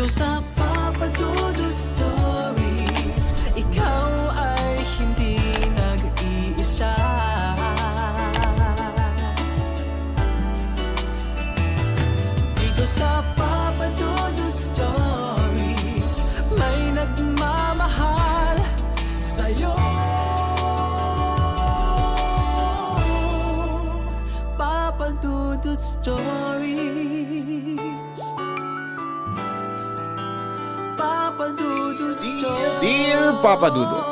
sa Papa Dudut Stories, ikaw ay hindi nag-iisa. Dito sa Papa Dudut Stories, may nagmamahal sa'yo. Papa Dudut Stories, Papa Dudut Stories. Dear Papa Dudut,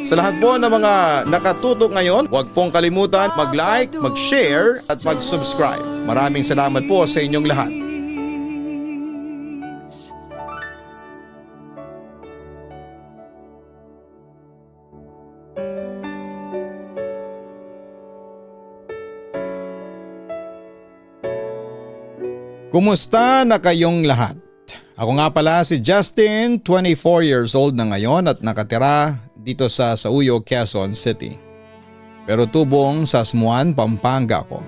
sa lahat po ng mga nakatutok ngayon, huwag pong kalimutan mag-like, mag-share at mag-subscribe. Maraming salamat po sa inyong lahat. Kumusta na kayong lahat? Ako nga pala si Justin, 24 years old na ngayon at nakatira dito sa Sauyo, Quezon City. Pero tubong sa Smuan, Pampanga ako.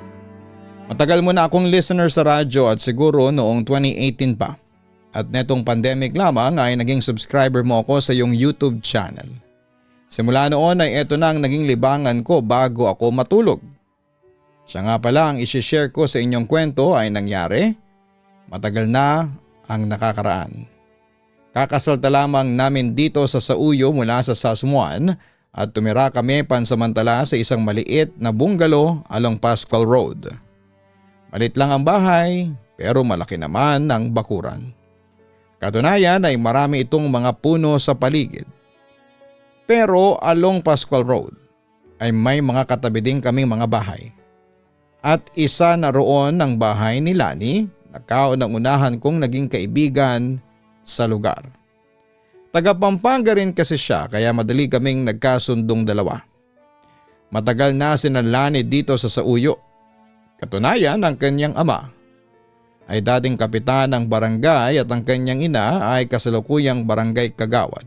Matagal mo na akong listener sa radyo at siguro noong 2018 pa. At netong pandemic lamang ay naging subscriber mo ako sa iyong YouTube channel. Simula noon ay eto na ang naging libangan ko bago ako matulog. Siya nga pala ang isishare ko sa inyong kwento ay nangyari. Matagal na ang nakakaraan. Kakasalta lamang namin dito sa Sauyo mula sa Sasmuan at tumira kami pansamantala sa isang maliit na bungalow along Pascual Road. Malit lang ang bahay pero malaki naman ang bakuran. Katunayan ay marami itong mga puno sa paligid. Pero along Pascual Road ay may mga katabi din kaming mga bahay. At isa na roon ang bahay ni Lani na kaunang-unahan kong naging kaibigan sa lugar. Taga Pampanga rin kasi siya kaya madali kaming nagkasundong dalawa. Matagal na sinalani dito sa Sauyo. Katunayan ang kanyang ama ay dating kapitan ng barangay at ang kanyang ina ay kasalukuyang barangay kagawad.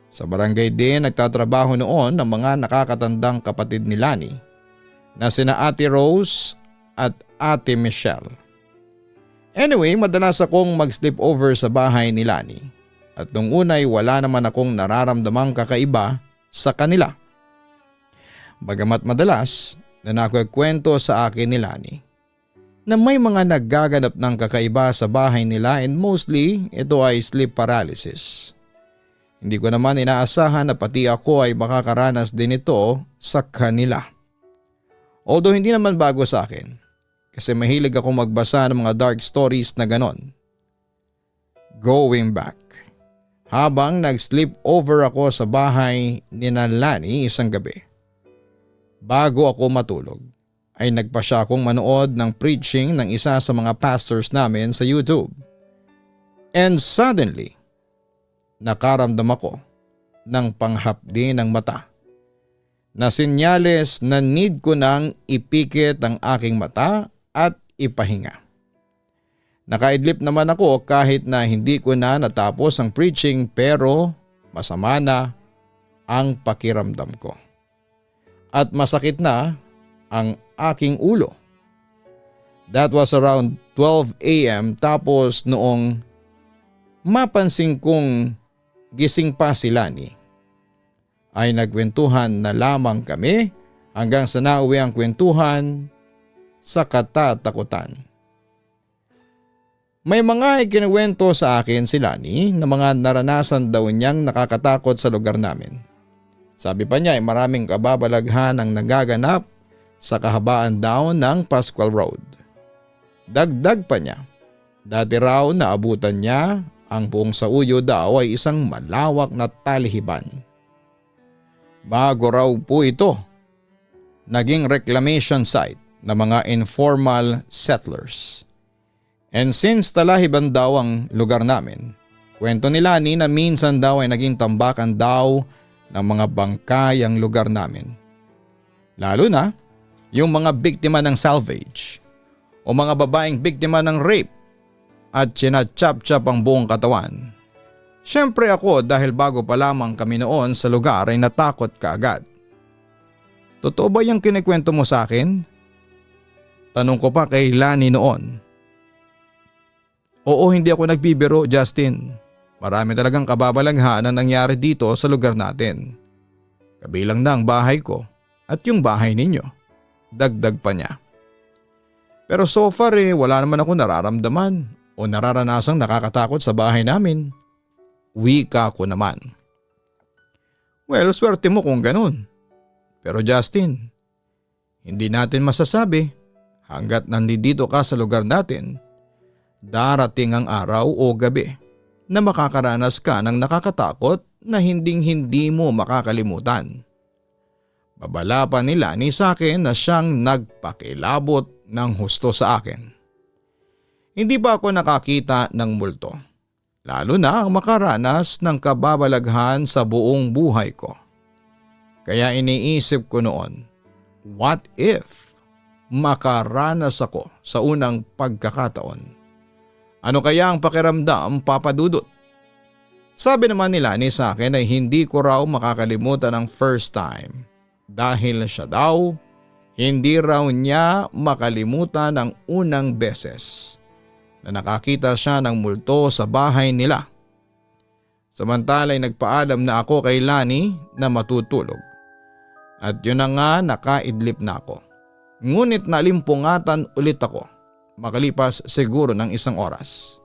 Sa barangay din nagtatrabaho noon ng mga nakakatandang kapatid ni Lani na sina Ate Rose at Ate Michelle. Anyway, madalas akong mag-sleep over sa bahay ni Lani at nung unay wala naman akong nararamdamang kakaiba sa kanila. Bagamat madalas na nakukwento sa akin ni Lani na may mga naggaganap ng kakaiba sa bahay nila and mostly ito ay sleep paralysis. Hindi ko naman inaasahan na pati ako ay makakaranas din ito sa kanila. Although hindi naman bago sa akin. Kasi mahilig akong magbasa ng mga dark stories na ganon. Going back. Habang nag-sleep over ako sa bahay ni Lani isang gabi. Bago ako matulog ay nagpasya akong manood ng preaching ng isa sa mga pastors namin sa YouTube. And suddenly, nakaramdam ako ng panghapdi ng mata. Na sinyales na need ko nang ipikit ang aking mata at ipahinga. Nakaidlip naman ako kahit na hindi ko na natapos ang preaching pero masama na ang pakiramdam ko. At masakit na ang aking ulo. That was around 12 a.m. tapos noong mapansin kong gising pa si Lani ay nagkwentuhan na lamang kami hanggang sa nauwi ang kwentuhan sa katatakutan. May mga ikinuwento sa akin si Lani na mga naranasan daw niyang nakakatakot sa lugar namin. Sabi pa niya ay maraming kababalaghan ang nagaganap sa kahabaan daw ng Pascual Road. Dagdag pa niya, dati raw naabutan niya ang buong Sauyo daw ay isang malawak na talihiban. Bago raw po ito, naging reclamation site ng mga informal settlers. And since talahiban daw ang lugar namin, kwento ni Lani na minsan daw ay naging tambakan daw ng mga bangkay ang lugar namin. Lalo na yung mga biktima ng salvage o mga babaeng biktima ng rape at sinachap-chap ang buong katawan. Siyempre ako dahil bago pa lamang kami noon sa lugar ay natakot kaagad. Totoo ba yung kinikwento mo sa akin? Tanong ko pa kay Lani noon. Oo, hindi ako nagbibiro, Justin. Marami talagang kababalaghan ang nangyari dito sa lugar natin. Kabilang na ang bahay ko at yung bahay ninyo. Dagdag pa niya. Pero so far wala naman ako nararamdaman o nararanasang nakakatakot sa bahay namin. Wika ko naman. Well, swerte mo kung ganun. Pero Justin, hindi natin masasabi hanggat nandito ka sa lugar natin, darating ang araw o gabi na makakaranas ka ng nakakatakot na hindi mo makakalimutan. Babala pa nila ni sa akin na siyang nagpakilabot ng husto sa akin. Hindi ba ako nakakita ng multo? Lalo na ang makaranas ng kababalaghan sa buong buhay ko. Kaya iniisip ko noon, what if makaranas ako sa unang pagkakataon? Ano kaya ang pakiramdam, Papa Dudut? Sabi naman nila ni sa akin ay hindi ko raw makakalimutan ang first time. Dahil siya daw, hindi raw niya makalimutan ang unang beses na nakakita siya ng multo sa bahay nila. Samantala ay nagpaalam na ako kay Lani na matutulog. At yun na nga, nakaidlip na ako. Ngunit nalimpungatan ulit ako makalipas siguro ng 1 oras.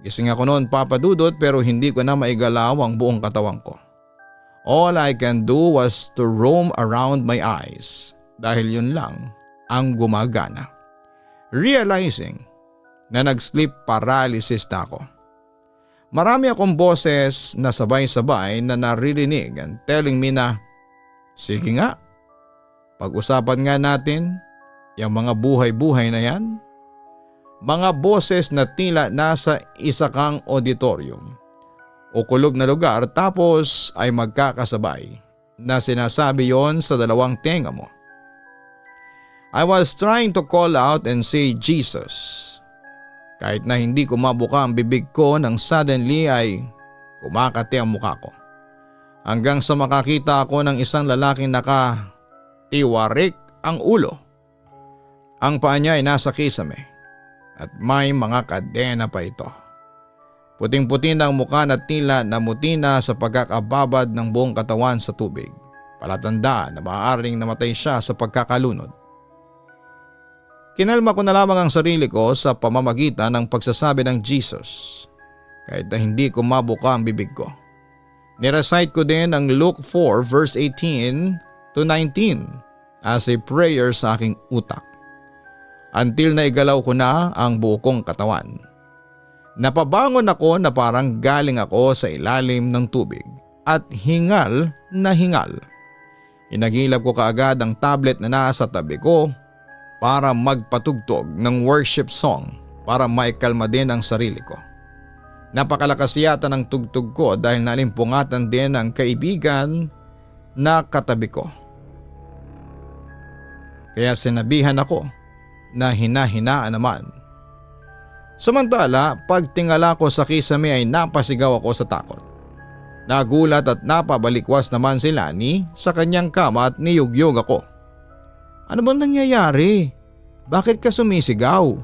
Gising ako noon, Papa Dudut, pero hindi ko na maigalaw ang buong katawan ko. All I can do was to roam around my eyes dahil yun lang ang gumagana. Realizing na nag-sleep paralysis na ako. Marami akong boses na sabay-sabay na naririnig and telling me na, sige nga, pag-usapan nga natin yung mga buhay-buhay na yan. Mga boses na tila nasa isa kang auditorium o kulog na lugar tapos ay magkakasabay na sinasabi yon sa 2 tenga mo. I was trying to call out and say Jesus. Kahit na hindi ko mabuka ang bibig ko nang suddenly ay kumakati ang mukha ko. Hanggang sa makakita ako ng isang lalaking nakatiwarik ang ulo. Ang paa niya ay nasa kisame at may mga kadena pa ito. Puting-puti na ang mukha na tila namuti na sa pagkakababad ng buong katawan sa tubig. Palatandaan na maaaring namatay siya sa pagkakalunod. Kinalma ko na lamang ang sarili ko sa pamamagitan ng pagsasabi ng Jesus kahit na hindi ko mabuka ang bibig ko. Nirecite ko din ang Luke 4 verse 18 to 19 as a prayer sa aking utak. Until naigalaw ko na ang buo kong katawan. Napabangon ako na parang galing ako sa ilalim ng tubig at hingal na hingal. Inagilap ko kaagad ang tablet na nasa tabi ko para magpatugtog ng worship song para maikalma din ang sarili ko. Napakalakas yata ng tugtog ko dahil nalimpungatan din ang kaibigan na katabi ko. Kaya sinabihan ako na hina-hinaan naman. Samantala, pagtingala ko sa kisame ay napasigaw ako sa takot. Nagulat at napabalikwas naman si Lani sa kanyang kama at niyugyog ako. Ano bang nangyayari? Bakit ka sumisigaw?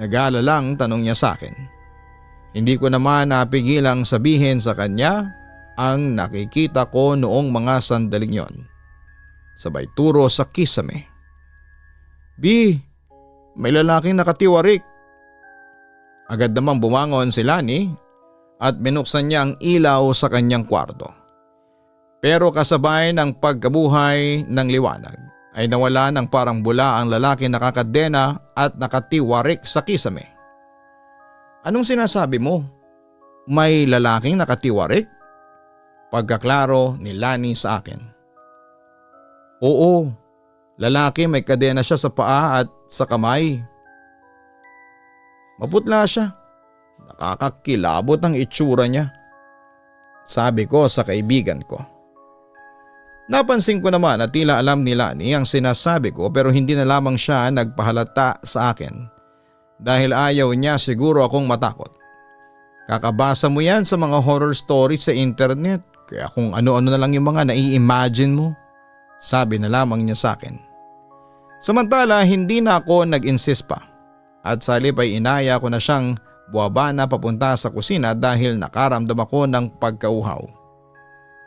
Nag-aalalang tanong niya sa akin. Hindi ko naman napigilang sabihin sa kanya ang nakikita ko noong mga sandaling yon. Sabay turo sa kisame. Bi, may lalaking nakatiwarik. Agad namang bumangon si Lani at binuksan niya ang ilaw sa kanyang kwarto. Pero kasabay ng pagkabuhay ng liwanag ay nawala ng parang bula ang lalaki nakakadena at nakatiwarik sa kisame. Anong sinasabi mo? May lalaking nakatiwarik? Pagkaklaro ni Lani sa akin. Oo, lalaki may kadena siya sa paa at sa kamay. Maputla siya. Nakakakilabot ang itsura niya. Sabi ko sa kaibigan ko. Napansin ko naman na tila alam ni Lani ang sinasabi ko pero hindi na lamang siya nagpahalata sa akin dahil ayaw niya siguro akong matakot. Kakabasa mo yan sa mga horror stories sa internet kaya kung ano-ano na lang yung mga nai-imagine mo. Sabi na lamang niya sa akin. Samantala hindi na ako nag-insist pa at sa halip ay inaya ko na siyang buwaba na papunta sa kusina dahil nakaramdam ako ng pagkauhaw.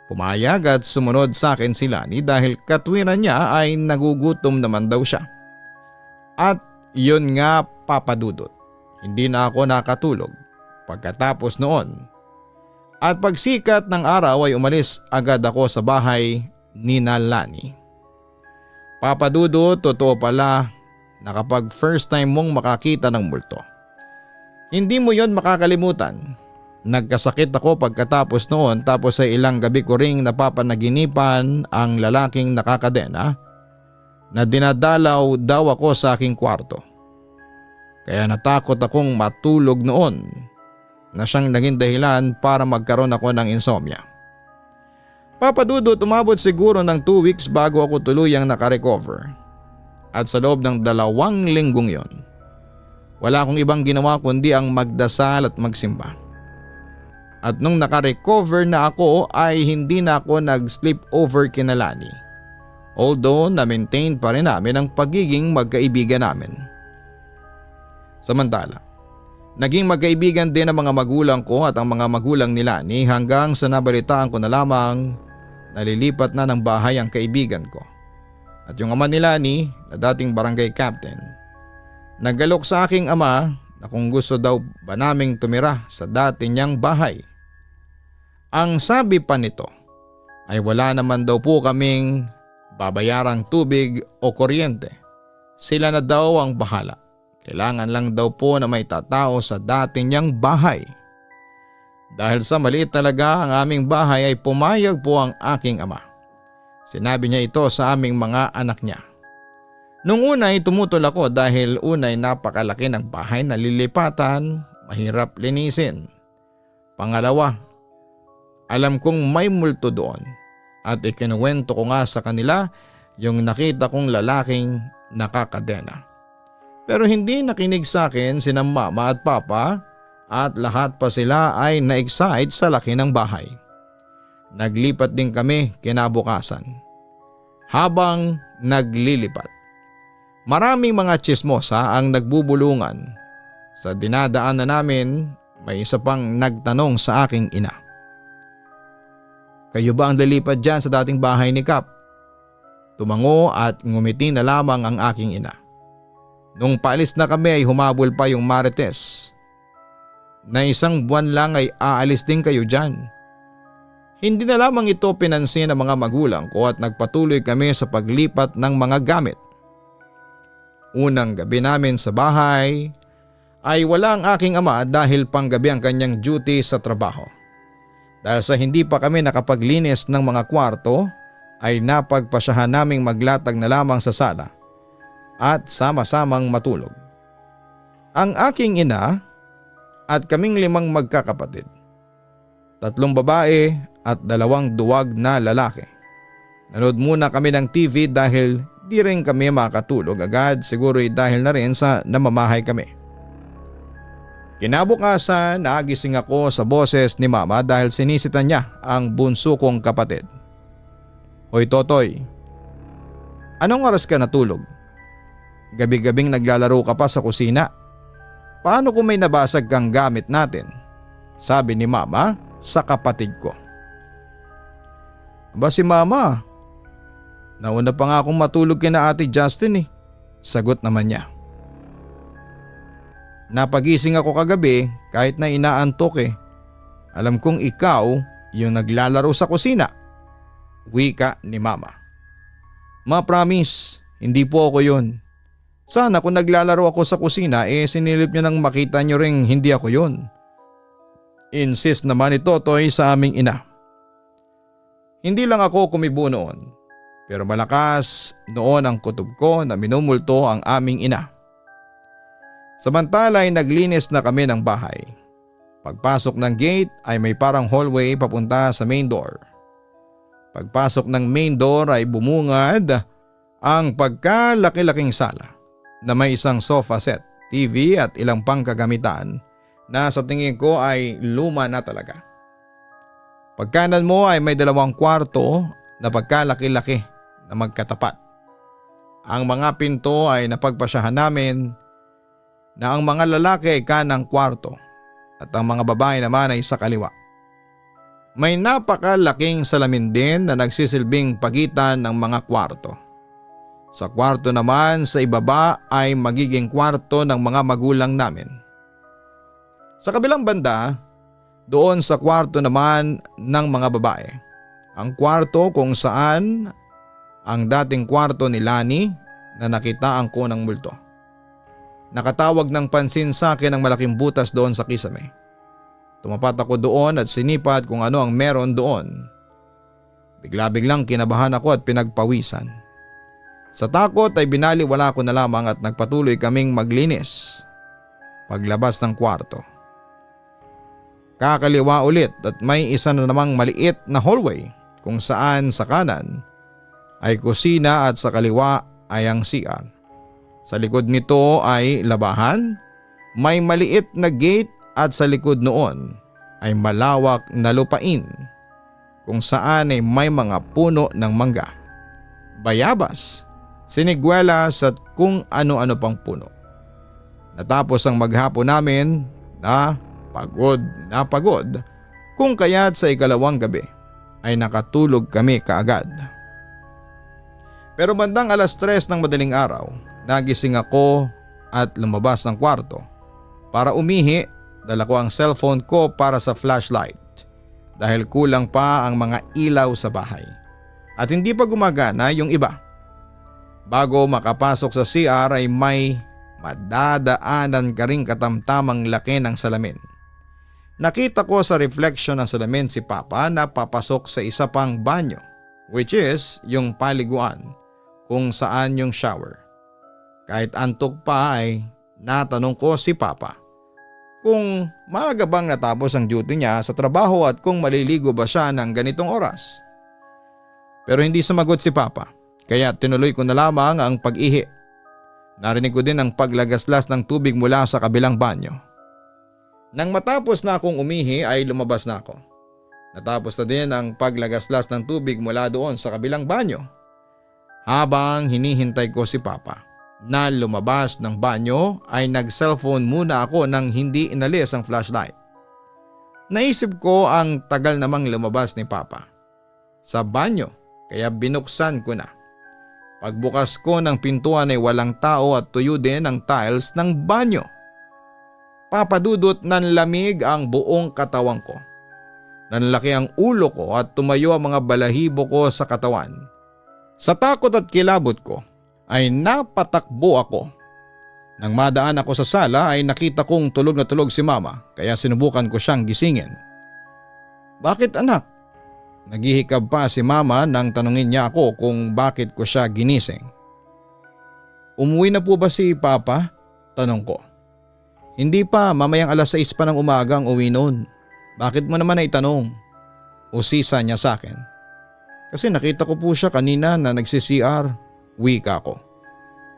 Pumayag at sumunod sa akin si Lani dahil katwiran niya ay nagugutom naman daw siya. At yun nga, Papa Dudut, hindi na ako nakatulog pagkatapos noon. At pagsikat ng araw ay umalis agad ako sa bahay ni Lani. Papa Dudut, totoo pala na kapag first time mong makakita ng multo, hindi mo yon makakalimutan. Nagkasakit ako pagkatapos noon tapos ay ilang gabi ko ring napapanaginipan ang lalaking nakakadena na dinadalaw daw ako sa aking kwarto. Kaya natakot akong matulog noon na siyang naging dahilan para magkaroon ako ng insomnia. Papa Dudut, umabot siguro ng 2 weeks bago ako tuluyang nakarecover. At sa loob ng 2 linggong yon, wala akong ibang ginawa kundi ang magdasal at magsimba. At nung nakarecover na ako ay hindi na ako nag-sleep over kina Lani. Although na-maintain pa rin namin ang pagiging magkaibigan namin. Samantala, naging magkaibigan din ang mga magulang ko at ang mga magulang ni Lani hanggang sa nabalitaan ko na lamang nalilipat na ng bahay ang kaibigan ko. At yung ama ni Lani na dating barangay captain, naggalok sa aking ama na kung gusto daw ba naming tumira sa dati niyang bahay. Ang sabi pa nito ay wala naman daw po kaming babayarang tubig o kuryente. Sila na daw ang bahala. Kailangan lang daw po na may tatao sa dati niyang bahay. Dahil sa maliit talaga ang aming bahay ay pumayag po ang aking ama. Sinabi niya ito sa aming mga anak niya. Nung una ay tumutol ako dahil unay napakalaki ng bahay na lilipatan, mahirap linisin. Pangalawa, alam kong may multo doon at ikinuwento ko nga sa kanila yung nakita kong lalaking nakakadena. Pero hindi nakinig sa akin sina mama at papa at lahat pa sila ay na-excite sa laki ng bahay. Naglipat din kami kinabukasan. Habang naglilipat, maraming mga tsismosa ang nagbubulungan. Sa dinadaanan namin, may isa pang nagtanong sa aking ina. Kayo ba ang lilipat dyan sa dating bahay ni Kap? Tumango at ngumiti na lamang ang aking ina. Nung paalis na kami ay humabol pa yung Marites. Na 1 buwan lang ay aalis din kayo dyan. Hindi na lamang ito pinansin ng mga magulang ko at nagpatuloy kami sa paglipat ng mga gamit. Unang gabi namin sa bahay ay wala ang aking ama dahil panggabi ang kanyang duty sa trabaho. Dahil sa hindi pa kami nakapaglinis ng mga kwarto ay napagpasyahan naming maglatag na lamang sa sala at sama-samang matulog. Ang aking ina at kaming 5 magkakapatid, 3 babae at 2 duwag na lalaki. Nanood muna kami ng TV dahil di rin kami makatulog agad, siguro dahil na rin sa namamahay kami. Kinabukasan, nagising ako sa boses ni mama dahil sinisita niya ang bunso kong kapatid. Hoy Totoy, anong oras ka natulog? Gabi-gabing naglalaro ka pa sa kusina. Paano kung may nabasag kang gamit natin? Sabi ni mama sa kapatid ko. Ba si mama? Nauna pa nga akong matulog kina Ate Justin eh. Sagot naman niya. Napagising ako kagabi kahit na inaantok eh. Alam kong ikaw yung naglalaro sa kusina. Wika ni mama. Ma promise, hindi po ako yun. Sana kung naglalaro ako sa kusina sinilip niyo nang makita niyo ring hindi ako yun. Insist naman ni Totoy sa aming ina. Hindi lang ako kumibo noon, pero malakas noon ang kutob ko na minumulto ang aming ina. Samantala ay naglinis na kami ng bahay. Pagpasok ng gate ay may parang hallway papunta sa main door. Pagpasok ng main door ay bumungad ang pagkalaki-laking sala na may isang sofa set, TV at ilang pang kagamitan na sa tingin ko ay luma na talaga. Pagkanan mo ay may 2 kwarto na pagkalaki-laki na magkatapat. Ang mga pinto ay napagpasyahan namin na ang mga lalaki ay kanang kwarto at ang mga babae naman ay sa kaliwa. May napakalaking salamin din na nagsisilbing pagitan ng mga kwarto. Sa kwarto naman sa ibaba ay magiging kwarto ng mga magulang namin. Sa kabilang banda, doon sa kwarto naman ng mga babae, ang kwarto kung saan ang dating kwarto ni Lani na nakitaan ko ng multo. Nakatawag ng pansin sa akin ang malaking butas doon sa kisame. Tumapat ako doon at sinipad kung ano ang meron doon. Bigla-biglang kinabahan ako at pinagpawisan. Sa takot ay binaliwala ko na lamang at nagpatuloy kaming maglinis. Paglabas ng kwarto, kakaliwa ulit at may isa na namang maliit na hallway kung saan sa kanan ay kusina at sa kaliwa ay ang CR. Sa likod nito ay labahan, may maliit na gate at sa likod noon ay malawak na lupain kung saan ay may mga puno ng mangga, bayabas, siniguelas at kung ano-ano pang puno. Natapos ang maghapon namin na pagod kung kaya't sa ikalawang gabi ay nakatulog kami kaagad. Pero bandang 3:00 ng madaling araw, nagising ako at lumabas ng kwarto para umihi. Dala ko ang cellphone ko para sa flashlight dahil kulang pa ang mga ilaw sa bahay at hindi pa gumagana yung iba. Bago makapasok sa CR ay may madadaanan ka ring katamtamang laki ng salamin. Nakita ko sa reflection ng salamin si Papa na papasok sa isa pang banyo, which is yung paliguan kung saan yung shower. Kahit antok pa ay natanong ko si Papa kung maaga bang natapos ang duty niya sa trabaho at kung maliligo ba siya ng ganitong oras. Pero hindi sumagot si Papa, kaya tinuloy ko na lamang ang pag-ihi. Narinig ko din ang paglagaslas ng tubig mula sa kabilang banyo. Nang matapos na akong umihi ay lumabas na ako. Natapos na din ang paglagaslas ng tubig mula doon sa kabilang banyo. Habang hinihintay ko si Papa na lumabas ng banyo ay nag-cellphone muna ako nang hindi inalis ang flashlight. Naisip ko ang tagal namang lumabas ni Papa sa banyo kaya binuksan ko na. Pagbukas ko ng pintuan ay walang tao at tuyo din ang tiles ng banyo. Papadudot ng lamig ang buong katawan ko. Nanlaki ang ulo ko at tumayo ang mga balahibo ko sa katawan. Sa takot at kilabot ko ay napatakbo ako. Nang madaan ako sa sala ay nakita kong tulog na tulog si Mama kaya sinubukan ko siyang gisingin. "Bakit anak?" Naghihikab pa si Mama nang tanungin niya ako kung bakit ko siya ginising. "Umuwi na po ba si Papa?" tanong ko. "Hindi pa, mamayang 6:00 pa ng umaga ang uwi noon. Bakit mo naman ay tanong?" Usisa niya sa akin. "Kasi nakita ko po siya kanina na nagsi-CR." Wika ko.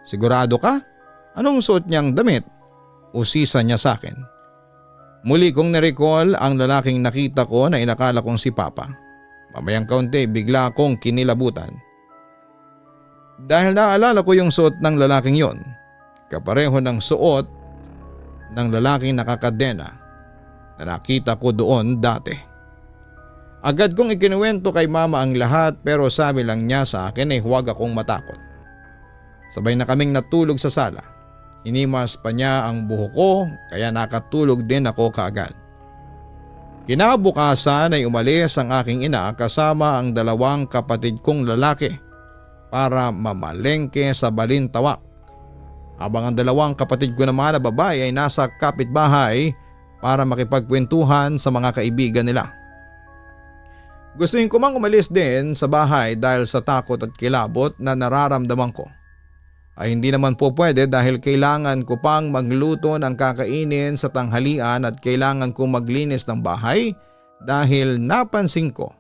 "Sigurado ka? Anong suot niyang damit?" Usisa niya sa akin. Muli kong na-recall ang lalaking nakita ko na inakala kong si Papa. Mamayang kaunti bigla akong kinilabutan. Dahil naalala ko yung suot ng lalaking yon. Kapareho ng suot ng lalaking nakakadena na nakita ko doon dati. Agad kong ikinuwento kay Mama ang lahat pero sabi lang niya sa akin ay huwag akong matakot. Sabay na kaming natulog sa sala. Hinimas pa niya ang buhok ko kaya nakatulog din ako kaagad. Kinabukasan ay umalis ang aking ina kasama ang 2 kapatid kong lalaki para mamalengke sa Balintawak. Habang ang 2 kapatid ko naman na babae ay nasa kapitbahay para makipagkwentuhan sa mga kaibigan nila. Gustuin ko mang umalis din sa bahay dahil sa takot at kilabot na nararamdaman ko. Ay hindi naman po pwede dahil kailangan ko pang magluto ng kakainin sa tanghalian at kailangan kong maglinis ng bahay dahil napansin ko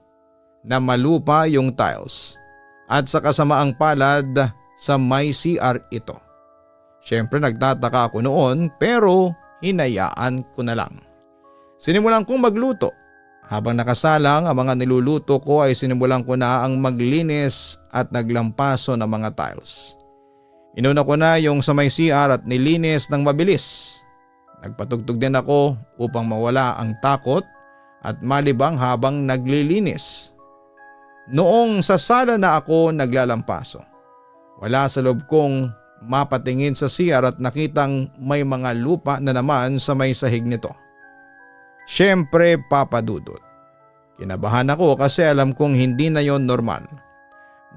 na malupa yung tiles at sa kasamaang palad sa may CR ito. Siyempre nagtataka ako noon pero hinayaan ko na lang. Sinimulan kong magluto. Habang nakasalang ang mga niluluto ko ay sinimulan ko na ang maglinis at naglampaso ng mga tiles. Inuna ko na yung sa may CR at nilinis ng mabilis. Nagpatugtog din ako upang mawala ang takot at malibang habang naglilinis. Noong sa sala na ako naglalampaso, wala sa loob kong mapatingin sa CR at nakitang may mga lupa na naman sa may sahig nito. Siyempre, Papa Dudut, kinabahan ako kasi alam kong hindi na yon normal.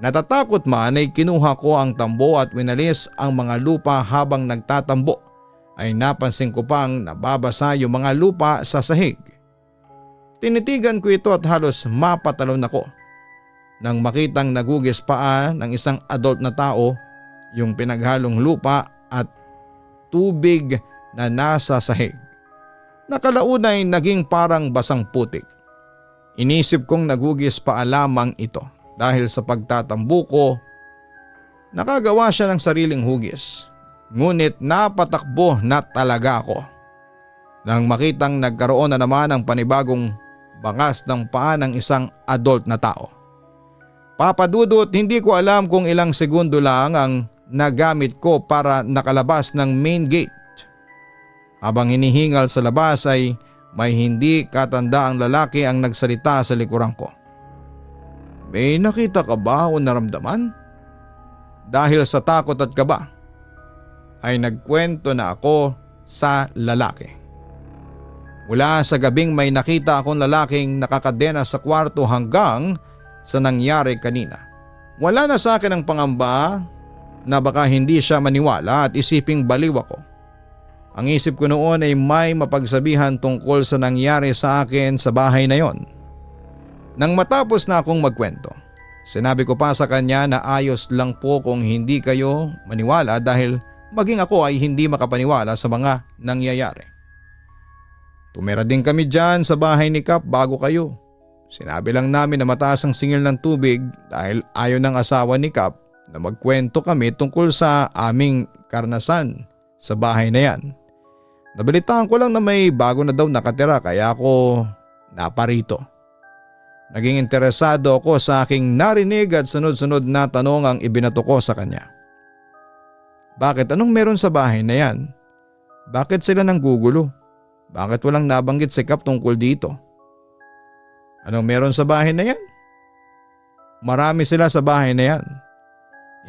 Natatakot man ay kinuha ko ang tambo at winalis ang mga lupa. Habang nagtatambo ay napansin ko pang nababasa yung mga lupa sa sahig. Tinitigan ko ito at halos mapatalon ako nang makitang nagugis paa ng isang adult na tao yung pinaghalong lupa at tubig na nasa sahig. Nakalaunay naging parang basang putik. Inisip kong nagugis paa lamang ito dahil sa pagtatambo ko nakagawa siya ng sariling hugis. Ngunit napatakbo na talaga ako nang makitang nagkaroon na naman ng panibagong bangas ng paa ng isang adult na tao. Papa Dudut, hindi ko alam kung ilang segundo lang ang nagamit ko para nakalabas ng main gate. Habang hinihingal sa labas ay may hindi katandaang lalaki ang nagsalita sa likuran ko. May nakita ka ba o naramdaman? Dahil sa takot at kaba ay nagkwento na ako sa lalaki. Mula sa gabing may nakita akong lalaking nakakadena sa kwarto hanggang sa nangyari kanina. Wala na sa akin ang pangamba na baka hindi siya maniwala at isiping baliw ako. Ang isip ko noon ay may mapagsabihan tungkol sa nangyari sa akin sa bahay na yon. Nang matapos na akong magkwento, sinabi ko pa sa kanya na ayos lang po kung hindi kayo maniwala dahil maging ako ay hindi makapaniwala sa mga nangyayari. Tumira din kami dyan sa bahay ni Kap bago kayo. Sinabi lang namin na mataas ang singil ng tubig dahil ayaw ng asawa ni Kap na magkwento kami tungkol sa aming karanasan sa bahay na yan. Nabalitaan ko lang na may bago na daw nakatira kaya ako naparito. Naging interesado ako sa aking narinig at sunod-sunod na tanong ang ibinato ko sa kanya. Bakit? Anong meron sa bahay na yan? Bakit sila nanggugulo? Bakit walang nabanggit si Kap tungkol dito? Anong meron sa bahay na yan? Marami sila sa bahay na yan.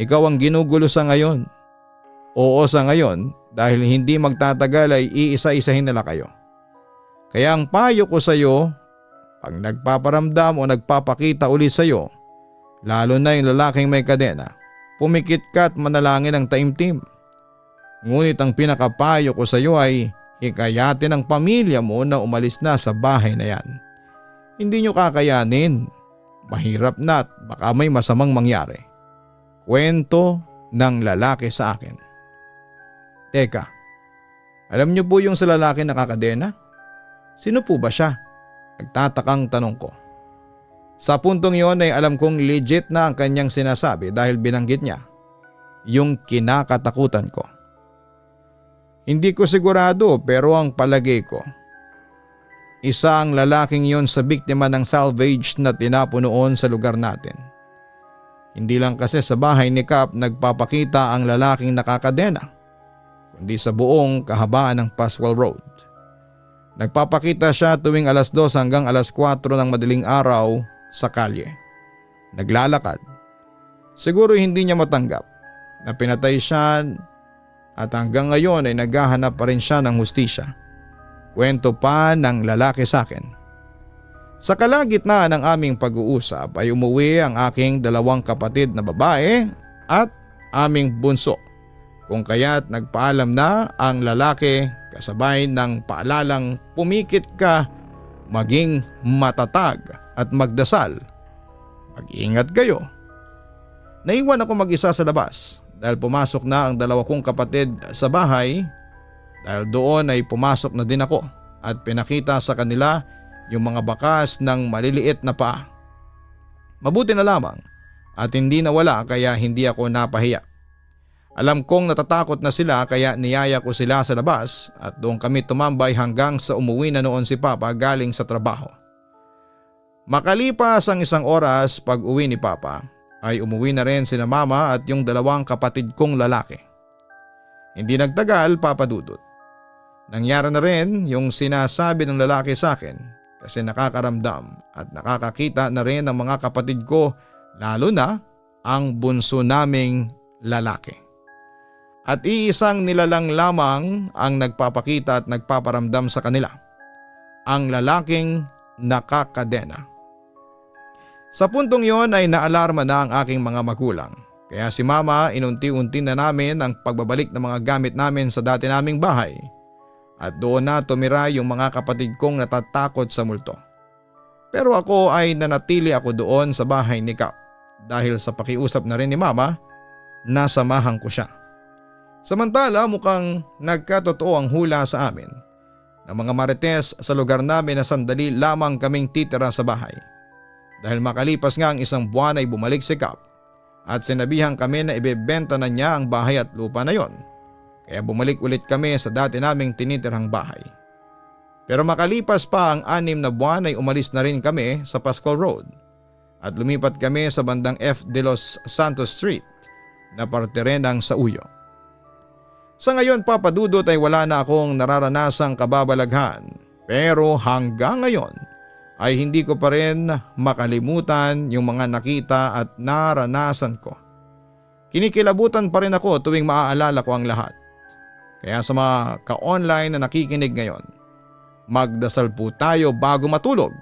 Ikaw ang ginugulo sa ngayon. Oo sa ngayon dahil hindi magtatagal ay iisa-isahin nila kayo. Kaya ang payo ko sa iyo, pag nagpaparamdam o nagpapakita uli sa iyo, lalo na yung lalaking may kadena, pumikit ka at manalangin ang taimtim. Ngunit ang pinakapayo ko sa iyo ay hikayatin ang pamilya mo na umalis na sa bahay na yan. Hindi nyo kakayanin. Mahirap na at baka may masamang mangyari. Kwento ng lalaki sa akin. Teka, alam niyo po yung sa lalaki nakakadena? Sino po ba siya? Nagtatakang tanong ko. Sa puntong yon ay alam kong legit na ang kanyang sinasabi dahil binanggit niya yung kinakatakutan ko. Hindi ko sigurado pero ang palagay ko, isa ang lalaking yon sa biktima ng salvage na tinapo noon sa lugar natin. Hindi lang kasi sa bahay ni Kap nagpapakita ang lalaking nakakadena, kundi sa buong kahabaan ng Pascual Road. Nagpapakita siya tuwing alas 2 hanggang alas 4 ng madaling araw sa kalye. Naglalakad. Siguro hindi niya matanggap na pinatay siya at hanggang ngayon ay naghahanap pa rin siya ng hustisya. Kwento pa ng lalaki sa akin. Sa kalagitnaan ng aming pag-uusap ay umuwi ang aking dalawang kapatid na babae at aming bunso. Kung kaya't nagpaalam na ang lalaki kasabay ng paalalang pumikit ka, maging matatag at magdasal. Mag-ingat kayo. Naiwan ako mag-isa sa labas dahil pumasok na ang dalawa kong kapatid sa bahay. Dahil doon ay pumasok na din ako at pinakita sa kanila yung mga bakas ng maliliit na paa. Mabuti na lamang at hindi nawala kaya hindi ako napahiya. Alam kong natatakot na sila kaya niyaya ko sila sa labas at doon kami tumambay hanggang sa umuwi na noon si Papa galing sa trabaho. Makalipas ang 1 oras pag uwi ni Papa ay umuwi na rin sina Mama at yung dalawang kapatid kong lalaki. Hindi nagtagal, Papa Dudut. Nangyari na rin yung sinasabi ng lalaki sa akin kasi nakakaramdam at nakakakita na rin ng mga kapatid ko, lalo na ang bunso naming lalaki. At iisang nilalang lamang ang nagpapakita at nagpaparamdam sa kanila, ang lalaking nakakadena. Sa puntong yon ay naalarma na ang aking mga magulang. Kaya si mama inunti-unti na namin ang pagbabalik ng mga gamit namin sa dati naming bahay. At doon na tumira yung mga kapatid kong natatakot sa multo. Pero ako ay nanatili ako doon sa bahay ni Kap dahil sa pakiusap na rin ni mama, nasamahan ko siya. Samantala mukhang nagkatotoo ang hula sa amin na mga marites sa lugar namin na sandali lamang kaming titira sa bahay. Dahil makalipas nga ang isang buwan ay bumalik si Kap at sinabihan kami na ibebenta na niya ang bahay at lupa na yon. Kaya bumalik ulit kami sa dati naming tinitirang bahay. Pero makalipas pa ang 6 na buwan ay umalis na rin kami sa Pascual Road at lumipat kami sa bandang F. de los Santos Street na parte rin ng Sauyo. Sa ngayon Papa Dudut ay wala na akong nararanasang kababalaghan, pero hanggang ngayon ay hindi ko pa rin makalimutan yung mga nakita at naranasan ko. Kinikilabutan pa rin ako tuwing maaalala ko ang lahat. Kaya sa mga ka-online na nakikinig ngayon, magdasal po tayo bago matulog.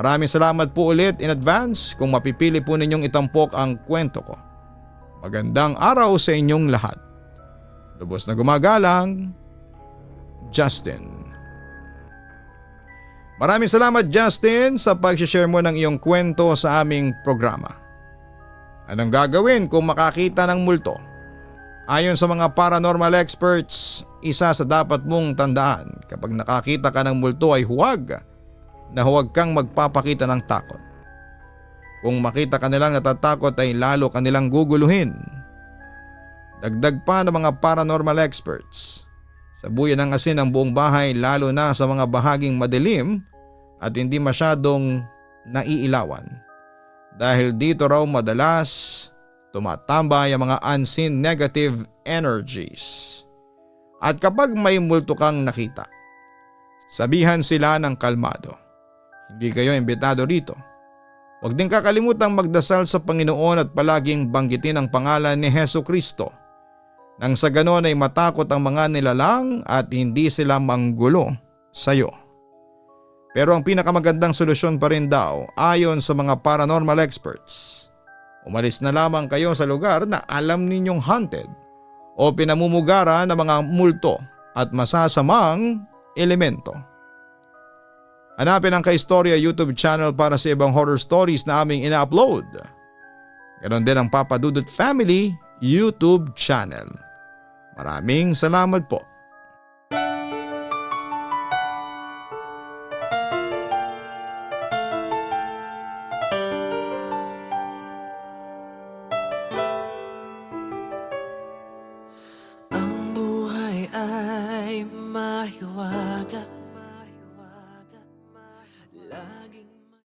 Maraming salamat po ulit in advance kung mapipili po ninyong itampok ang kwento ko. Magandang araw sa inyong lahat. Lubos na gumagalang, Justin. Maraming salamat Justin sa pag-share mo ng iyong kwento sa aming programa. Anong gagawin kung makakita ng multo? Ayon sa mga paranormal experts, isa sa dapat mong tandaan kapag nakakita ka ng multo ay huwag kang magpapakita ng takot. Kung makita ka nilang natatakot ay lalo kanilang guguluhin. Dagdag pa ng mga paranormal experts, sabuyan ng asin ang buong bahay lalo na sa mga bahaging madilim at hindi masyadong naiilawan. Dahil dito raw madalas tumatambay ang mga unseen negative energies. At kapag may multo kang nakita, sabihan sila ng kalmado. Hindi kayo imbitado rito. Huwag din kakalimutang magdasal sa Panginoon at palaging banggitin ang pangalan ni Hesus Kristo. Nang sa ganon ay matakot ang mga nilalang at hindi sila manggulo sa iyo. Pero ang pinakamagandang solusyon pa rin daw ayon sa mga paranormal experts, umalis na lamang kayo sa lugar na alam ninyong haunted o pinamumugara ng mga multo at masasamang elemento. Hanapin ang Kaistorya YouTube channel para sa ibang horror stories na aming ina-upload. Ganon din ang Papa Dudut Family YouTube channel. Maraming salamat po. Ang buhay ay mahiwaga,